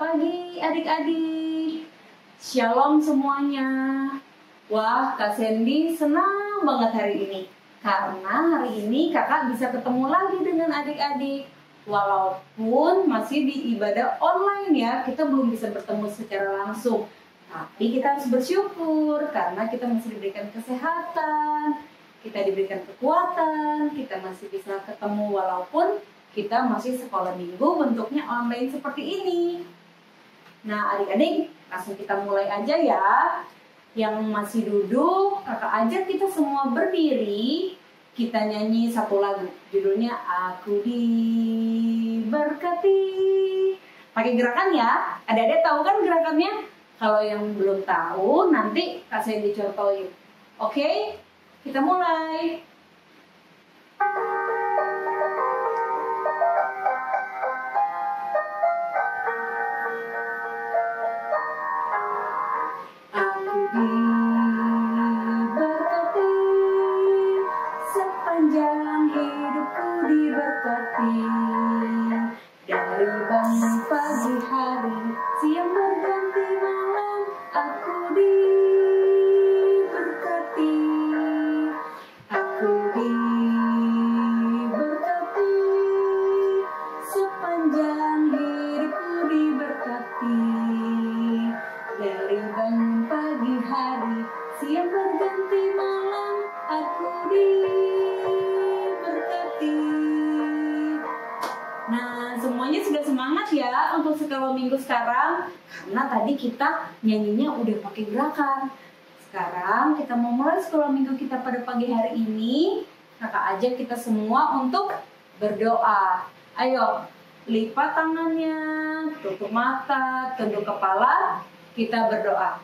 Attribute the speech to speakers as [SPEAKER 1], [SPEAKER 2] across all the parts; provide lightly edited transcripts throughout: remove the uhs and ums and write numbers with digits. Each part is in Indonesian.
[SPEAKER 1] pagi adik-adik. Shalom semuanya. Wah, Kak Sandy senang banget hari ini. Karena hari ini kakak bisa ketemu lagi dengan adik-adik. Walaupun masih di ibadah online ya, kita belum bisa bertemu secara langsung. Tapi kita harus bersyukur karena kita masih diberikan kesehatan, kita diberikan kekuatan, kita masih bisa ketemu walaupun kita masih sekolah minggu bentuknya online seperti ini. Nah adik-adik, langsung kita mulai aja ya. Yang masih duduk, kakak ajak kita semua berdiri. Kita nyanyi satu lagu, judulnya Aku Diberkati. Pakai gerakan ya, adik-adik tahu kan gerakannya? Kalau yang belum tahu, nanti Kak Sandy contohin. Oke, kita mulai. Semuanya sudah semangat ya untuk sekolah minggu sekarang, karena tadi kita nyanyinya udah pakai gerakan. Sekarang kita mau mulai sekolah minggu kita pada pagi hari ini. Kakak ajak kita semua untuk berdoa. Ayo, lipat tangannya, tutup mata, tunduk kepala, kita berdoa.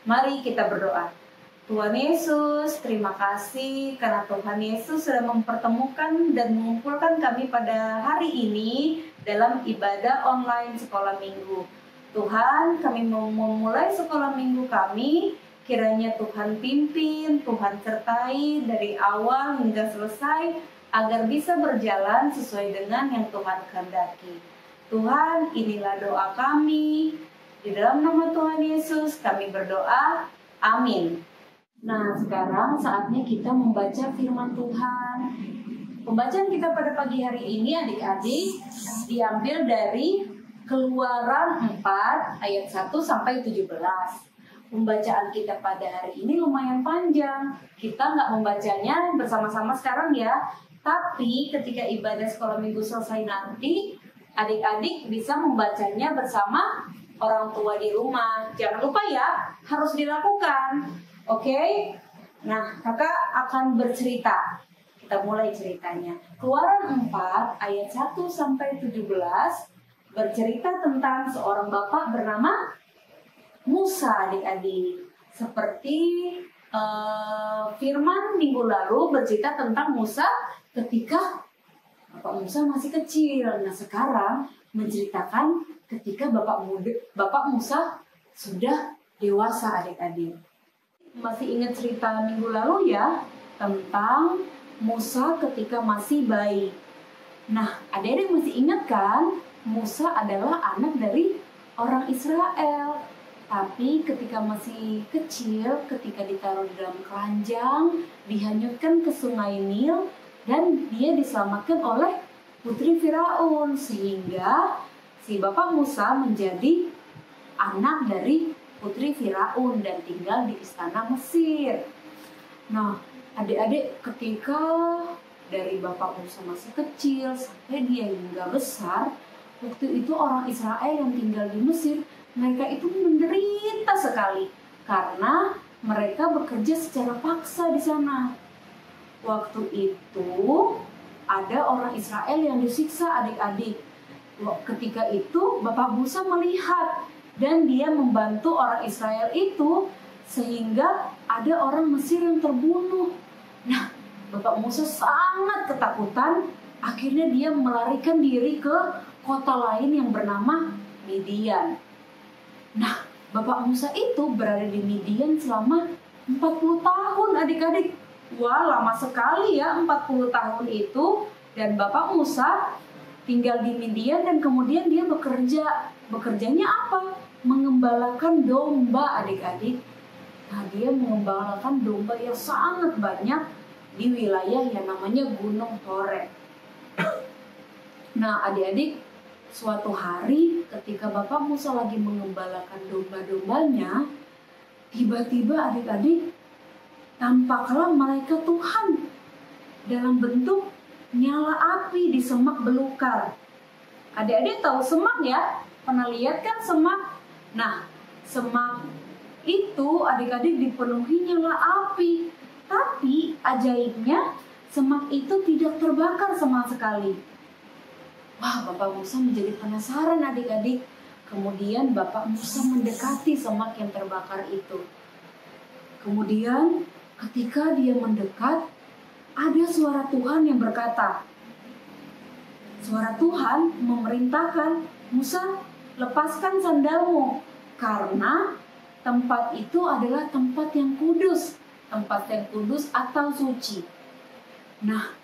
[SPEAKER 1] Mari kita berdoa. Tuhan Yesus, terima kasih karena Tuhan Yesus sudah mempertemukan dan mengumpulkan kami pada hari ini dalam ibadah online sekolah minggu. Tuhan, kami mau memulai sekolah minggu kami, kiranya Tuhan pimpin, Tuhan sertai dari awal hingga selesai, agar bisa berjalan sesuai dengan yang Tuhan kehendaki. Tuhan, inilah doa kami. Di dalam nama Tuhan Yesus kami berdoa. Amin. Nah, sekarang saatnya kita membaca firman Tuhan. Pembacaan kita pada pagi hari ini adik-adik diambil dari Keluaran 4 ayat 1 sampai 17. Pembacaan kita pada hari ini lumayan panjang. Kita nggak membacanya bersama-sama sekarang ya. Tapi ketika ibadah sekolah minggu selesai nanti, adik-adik bisa membacanya bersama orang tua di rumah. Jangan lupa ya, harus dilakukan. Oke? Nah, kakak akan bercerita. Kita mulai ceritanya. Keluaran 4 ayat 1 sampai 17 bercerita tentang seorang bapak bernama Musa, adik-adik. Seperti firman minggu lalu bercerita tentang Musa ketika Bapak Musa masih kecil. Nah, sekarang menceritakan ketika Bapak Musa sudah dewasa, adik-adik. Masih ingat cerita minggu lalu ya tentang Musa ketika masih bayi. Nah, adik-adik masih ingat kan? Musa adalah anak dari orang Israel. Tapi ketika masih kecil, ketika ditaruh di dalam keranjang, dihanyutkan ke sungai Nil, dan dia diselamatkan oleh putri Firaun. Sehingga si Bapak Musa menjadi anak dari putri Firaun dan tinggal di istana Mesir. Nah, adik-adik ketika dari Bapak Musa masih kecil sampai dia hingga besar, waktu itu orang Israel yang tinggal di Mesir, mereka itu menderita sekali karena mereka bekerja secara paksa di sana. Waktu itu ada orang Israel yang disiksa, adik-adik. Ketika itu Bapak Musa melihat dan dia membantu orang Israel itu sehingga ada orang Mesir yang terbunuh. Nah, Bapak Musa sangat ketakutan. Akhirnya dia melarikan diri ke kota lain yang bernama Midian. Nah, Bapak Musa itu berada di Midian selama 40 tahun, adik-adik. Wah, lama sekali ya 40 tahun itu. Dan Bapak Musa tinggal di Midian dan kemudian dia bekerja. Bekerjanya apa? Mengembalakan domba, adik-adik. Nah, dia mengembalakan domba yang sangat banyak di wilayah yang namanya Gunung Horeb. Nah, adik-adik, suatu hari ketika Bapak Musa lagi mengembalakan domba-dombanya, tiba-tiba adik-adik tampaklah malaikat Tuhan dalam bentuk nyala api di semak belukar. Adik-adik tahu semak ya? Pernah lihat kan semak? Nah, semak itu adik-adik dipenuhi nyala api. Tapi ajaibnya semak itu tidak terbakar sama sekali. Wah, Bapak Musa menjadi penasaran adik-adik. Kemudian Bapak Musa mendekati semak yang terbakar itu. Kemudian ketika dia mendekat, ada suara Tuhan yang berkata, suara Tuhan memerintahkan, Musa, lepaskan sandalmu, karena tempat itu adalah tempat yang kudus. Tempat yang kudus atau suci. Nah,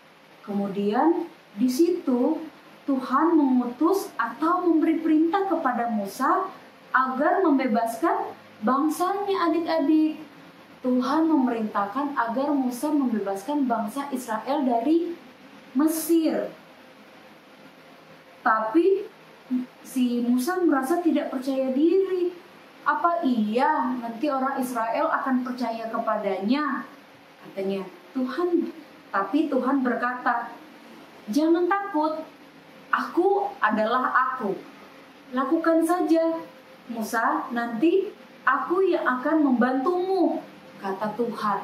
[SPEAKER 1] kemudian di situ Tuhan mengutus atau memberi perintah kepada Musa agar membebaskan bangsanya, adik-adik. Tuhan memerintahkan agar Musa membebaskan bangsa Israel dari Mesir. Tapi si Musa merasa tidak percaya diri. Apa iya nanti orang Israel akan percaya kepadanya? Katanya Tuhan. Tapi Tuhan berkata, jangan takut, aku adalah aku. Lakukan saja, Musa, nanti aku yang akan membantumu, kata Tuhan.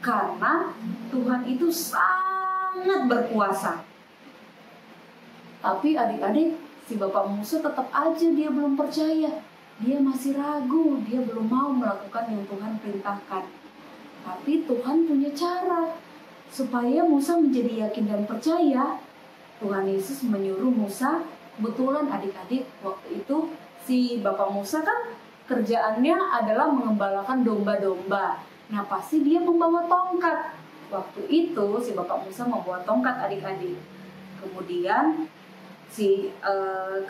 [SPEAKER 1] Karena Tuhan itu sangat berkuasa. Tapi adik-adik, si Bapak Musa tetap aja dia belum percaya. Dia masih ragu, dia belum mau melakukan yang Tuhan perintahkan. Tapi Tuhan punya cara supaya Musa menjadi yakin dan percaya. Tuhan Yesus menyuruh Musa, kebetulan adik-adik waktu itu si Bapak Musa kan kerjaannya adalah mengembalakan domba-domba. Nah, pasti dia membawa tongkat. Waktu itu si Bapak Musa membawa tongkat, adik-adik. Kemudian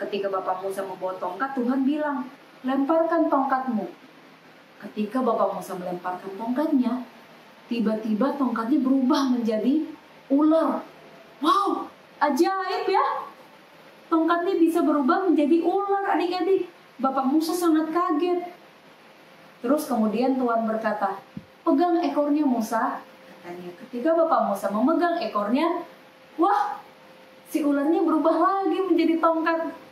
[SPEAKER 1] ketika Bapak Musa membawa tongkat, Tuhan bilang, lemparkan tongkatmu. Ketika Bapak Musa melemparkan tongkatnya, tiba-tiba tongkatnya berubah menjadi ular. Wow, ajaib ya. Tongkatnya bisa berubah menjadi ular, adik-adik. Bapak Musa sangat kaget. Terus kemudian Tuhan berkata, pegang ekornya Musa. Katanya, ketika Bapak Musa memegang ekornya, wah, si ularnya berubah lagi menjadi tongkat.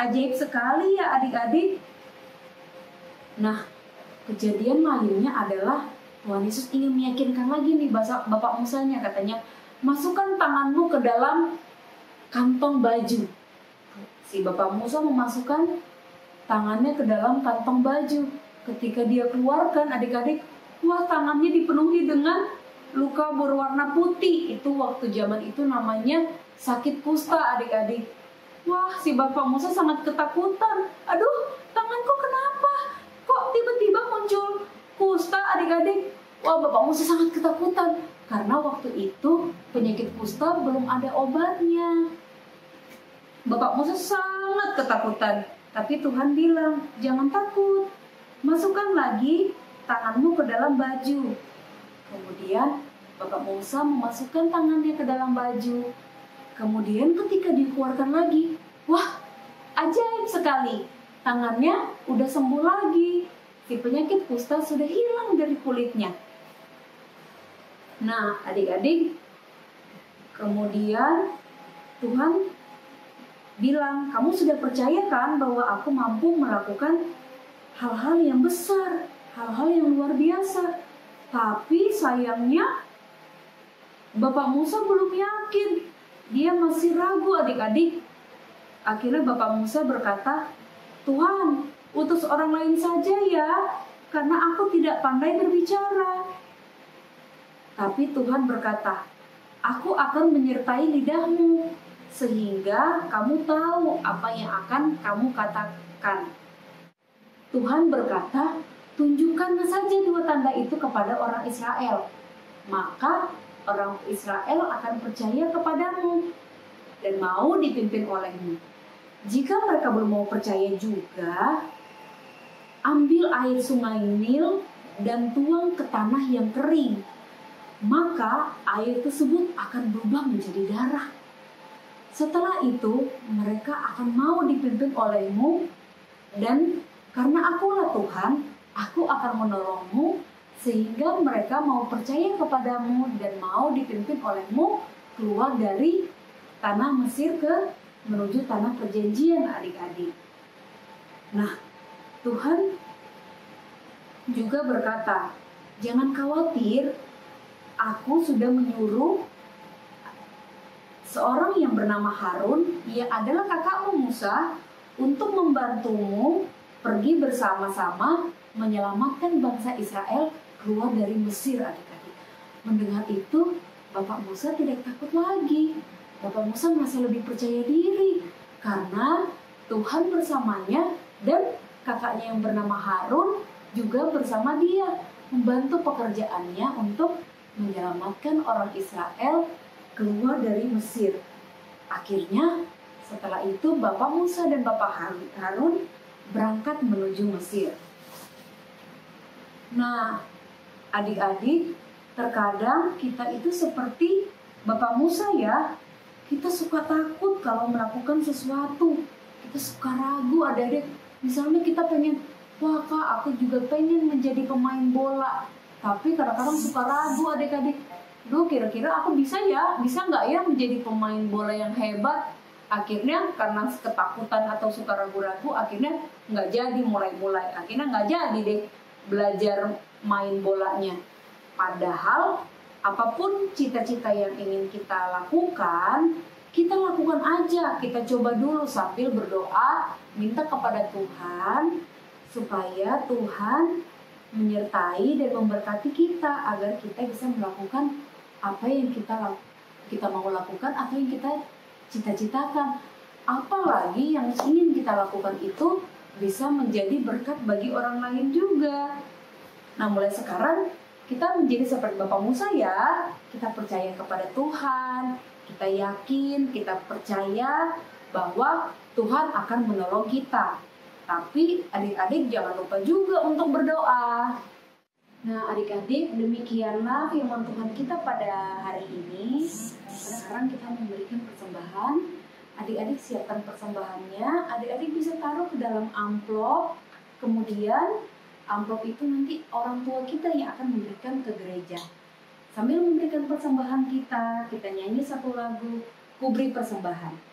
[SPEAKER 1] Ajaib sekali ya adik-adik. Nah, kejadian lainnya adalah Tuhan Yesus ingin meyakinkan lagi nih Bapak Musanya, katanya, masukkan tanganmu ke dalam kantong baju. Si Bapak Musa memasukkan tangannya ke dalam kantong baju. Ketika dia keluarkan, adik-adik, wah, tangannya dipenuhi dengan luka berwarna putih. Itu waktu zaman itu namanya sakit kusta, adik-adik. Wah, si Bapak Musa sangat ketakutan. Aduh, tanganku kenapa? Kok tiba-tiba muncul kusta, adik-adik? Wah, Bapak Musa sangat ketakutan. Karena waktu itu penyakit kusta belum ada obatnya. Bapak Musa sangat ketakutan. Tapi Tuhan bilang, jangan takut. Masukkan lagi tanganmu ke dalam baju. Kemudian Bapak Musa memasukkan tangannya ke dalam baju. Kemudian ketika dikeluarkan lagi, wah, ajaib sekali. Tangannya udah sembuh lagi. Si penyakit kusta sudah hilang dari kulitnya. Nah, adik-adik, kemudian Tuhan bilang, kamu sudah percaya kan bahwa aku mampu melakukan hal-hal yang besar, hal-hal yang luar biasa. Tapi sayangnya Bapak Musa belum yakin. Dia masih ragu, adik-adik. Akhirnya Bapak Musa berkata, Tuhan, utus orang lain saja ya, karena aku tidak pandai berbicara. Tapi Tuhan berkata, aku akan menyertai lidahmu, sehingga kamu tahu apa yang akan kamu katakan. Tuhan berkata, tunjukkan saja dua tanda itu kepada orang Israel, maka orang Israel akan percaya kepadamu. dan mau dipimpin olehmu. Jika mereka belum mau percaya juga, ambil air sungai Nil dan tuang ke tanah yang kering, maka air tersebut akan berubah menjadi darah. Setelah itu, mereka akan mau dipimpin olehmu, dan karena akulah Tuhan, aku akan menolongmu, sehingga mereka mau percaya kepadamu dan mau dipimpin olehmu keluar dari tanah Mesir menuju tanah perjanjian, adik-adik. Nah, Tuhan juga berkata, jangan khawatir, aku sudah menyuruh seorang yang bernama Harun, ia adalah kakakmu Musa, untuk membantumu pergi bersama-sama menyelamatkan bangsa Israel keluar dari Mesir, adik-adik. Mendengar itu, Bapak Musa tidak takut lagi. Bapak Musa merasa lebih percaya diri karena Tuhan bersamanya dan kakaknya yang bernama Harun juga bersama dia membantu pekerjaannya untuk menyelamatkan orang Israel keluar dari Mesir. Akhirnya setelah itu Bapak Musa dan Bapak Harun berangkat menuju Mesir. Nah, adik-adik, terkadang kita itu seperti Bapak Musa ya. Kita suka takut kalau melakukan sesuatu. Kita suka ragu, adik-adik. Misalnya kita pengen, wah Kak, aku juga pengen menjadi pemain bola. Tapi kadang-kadang suka ragu, adik-adik. Duh, kira-kira aku bisa nggak ya menjadi pemain bola yang hebat? Akhirnya karena ketakutan atau suka ragu-ragu, akhirnya nggak jadi mulai-mulai. Akhirnya nggak jadi deh belajar main bolanya. Padahal apapun cita-cita yang ingin kita lakukan aja. Kita coba dulu sambil berdoa, minta kepada Tuhan supaya Tuhan menyertai dan memberkati kita agar kita bisa melakukan apa yang kita mau lakukan, apa yang kita cita-citakan. Apalagi yang ingin kita lakukan itu bisa menjadi berkat bagi orang lain juga. Nah, mulai sekarang kita menjadi seperti Bapak Musa ya. Kita percaya kepada Tuhan, kita yakin, kita percaya bahwa Tuhan akan menolong kita. Tapi adik-adik jangan lupa juga untuk berdoa. Nah, adik-adik, demikianlah firman Tuhan kita pada hari ini. Sekarang kita memberikan persembahan. Adik-adik siapkan persembahannya. Adik-adik bisa taruh ke dalam amplop. Kemudian amplop itu nanti orang tua kita yang akan memberikan ke gereja. Sambil memberikan persembahan kita nyanyi satu lagu, Ku Beri Persembahan.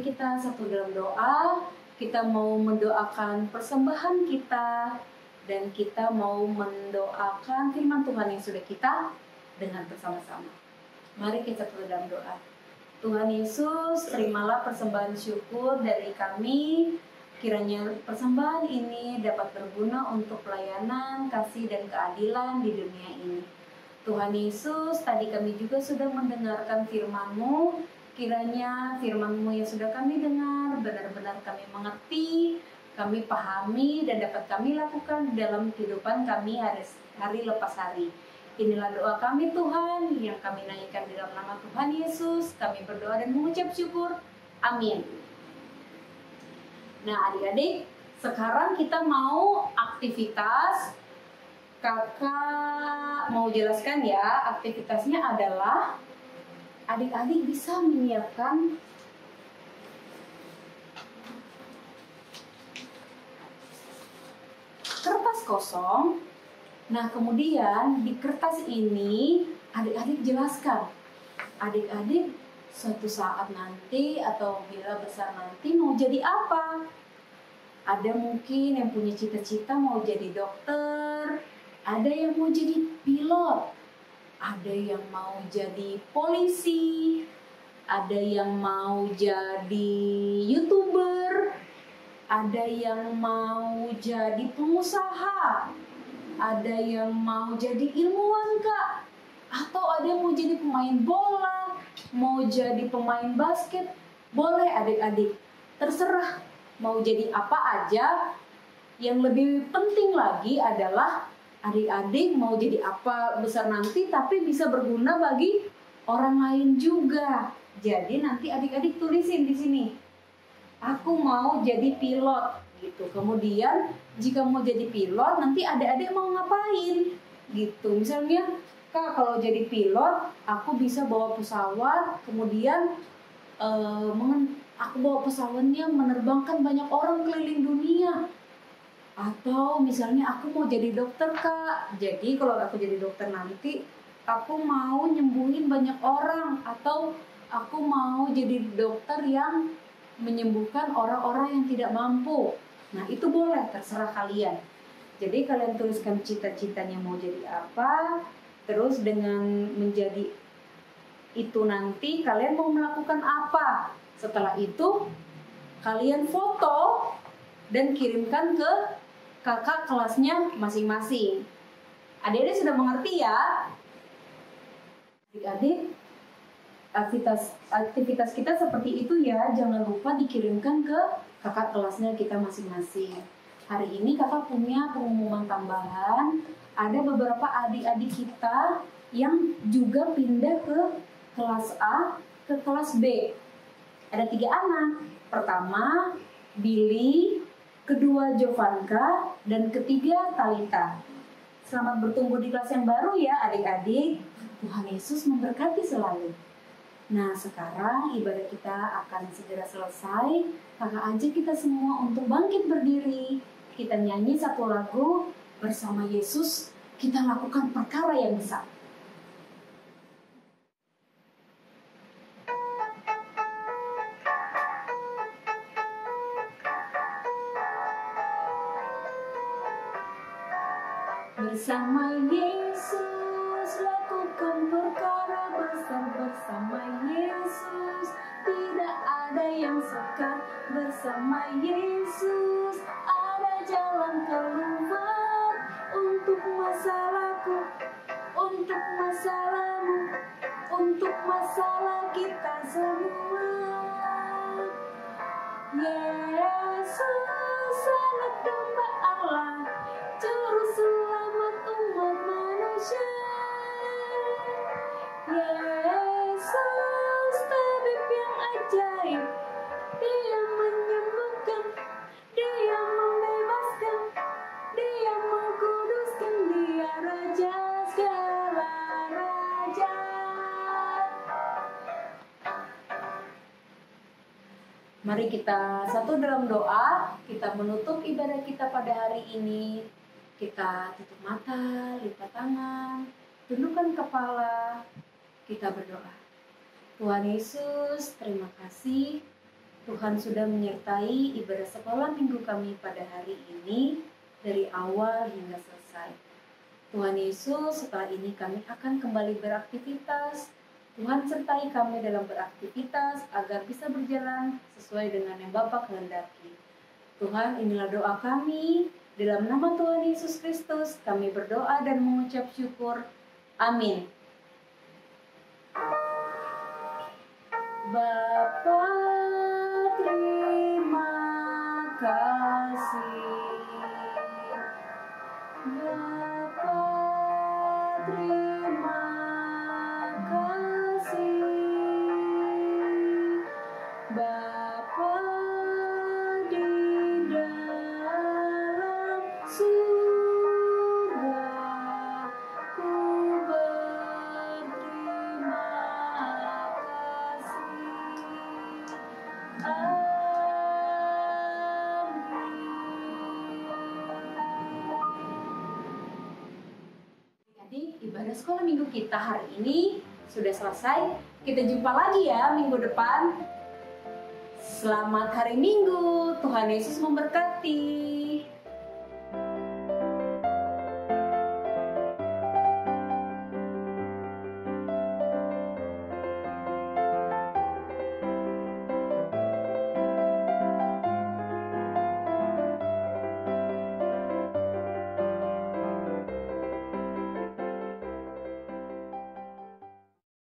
[SPEAKER 1] Kita satu dalam doa, kita mau mendoakan persembahan kita dan kita mau mendoakan firman Tuhan yang sudah kita dengar bersama-sama. Mari kita satu dalam doa. Tuhan Yesus, terimalah persembahan syukur dari kami. Kiranya persembahan ini dapat berguna untuk pelayanan, kasih dan keadilan di dunia ini. Tuhan Yesus, tadi kami juga sudah mendengarkan firman-Mu. Kiranya firman-Mu yang sudah kami dengar benar-benar kami mengerti, kami pahami dan dapat kami lakukan dalam kehidupan kami hari lepas hari. Inilah doa kami Tuhan yang kami naikkan di dalam nama Tuhan Yesus. Kami berdoa dan mengucap syukur. Amin. Nah, adik-adik, sekarang kita mau aktivitas. Kakak mau jelaskan ya, aktivitasnya adalah adik-adik bisa menyiapkan kosong. Nah, kemudian di kertas ini adik-adik jelaskan. Adik-adik suatu saat nanti atau bila besar nanti mau jadi apa? Ada mungkin yang punya cita-cita mau jadi dokter, ada yang mau jadi pilot, ada yang mau jadi polisi, ada yang mau jadi YouTuber, ada yang mau jadi pengusaha, ada yang mau jadi ilmuwan Kak, atau ada yang mau jadi pemain bola, mau jadi pemain basket. Boleh adik-adik, terserah mau jadi apa aja. Yang lebih penting lagi adalah adik-adik mau jadi apa besar nanti tapi bisa berguna bagi orang lain juga. Jadi nanti adik-adik tulisin di sini, aku mau jadi pilot gitu. Kemudian jika mau jadi pilot nanti adik-adik mau ngapain gitu. Misalnya Kak, kalau jadi pilot aku bisa bawa pesawat, kemudian aku bawa pesawatnya menerbangkan banyak orang keliling dunia. Atau misalnya aku mau jadi dokter Kak, jadi kalau aku jadi dokter nanti aku mau nyembuhin banyak orang. Atau aku mau jadi dokter yang menyembuhkan orang-orang yang tidak mampu. Nah itu boleh, terserah kalian. Jadi kalian tuliskan cita-citanya mau jadi apa. Terus dengan menjadi itu nanti kalian mau melakukan apa. Setelah itu kalian foto dan kirimkan ke kakak kelasnya masing-masing. Adik-adik sudah mengerti ya? Adik-adik, aktivitas kita seperti itu ya. Jangan lupa dikirimkan ke kakak kelasnya kita masing-masing. Hari ini kakak punya pengumuman tambahan. Ada beberapa adik-adik kita yang juga pindah ke kelas A ke kelas B. Ada 3 anak. Pertama, Billy, kedua Jovanka, dan ketiga Talita. Selamat bertumbuh di kelas yang baru ya adik-adik. Tuhan Yesus memberkati selalu. Nah sekarang ibadah kita akan segera selesai. Kakak ajak kita semua untuk bangkit berdiri. Kita nyanyi satu lagu. Bersama Yesus kita lakukan perkara yang besar. Bersama Yesus lakukan perkara besar. Bersama Yesus tidak ada yang sukar. Bersama Yesus ada jalan keluar. Untuk masalahku, untuk masalahmu, untuk masalah kita semua. Yesus anak domba Allah, juru selamat umat manusia. Yesus tabib yang ajaib, Dia menyembuhkan, Dia membebaskan, Dia mengkuduskan, Dia Raja segala raja. Mari kita satu dalam doa, kita menutup ibadah kita pada hari ini. Kita tutup mata, lipat tangan, tundukkan kepala, kita berdoa. Tuhan Yesus, terima kasih. Tuhan sudah menyertai ibadah sekolah minggu kami pada hari ini, dari awal hingga selesai. Tuhan Yesus, setelah ini kami akan kembali beraktivitas. Tuhan sertai kami dalam beraktivitas agar bisa berjalan sesuai dengan yang Bapa kehendaki. Tuhan, inilah doa kami. Dalam nama Tuhan Yesus Kristus, kami berdoa dan mengucap syukur. Amin. Bapa, terima kasih. Bapa, terima kasih. Bapa di dalam surga, ku berterima kasih. Amin. sekolah minggu kita hari ini sudah selesai. Kita jumpa lagi ya minggu depan. Selamat hari Minggu, Tuhan Yesus memberkati.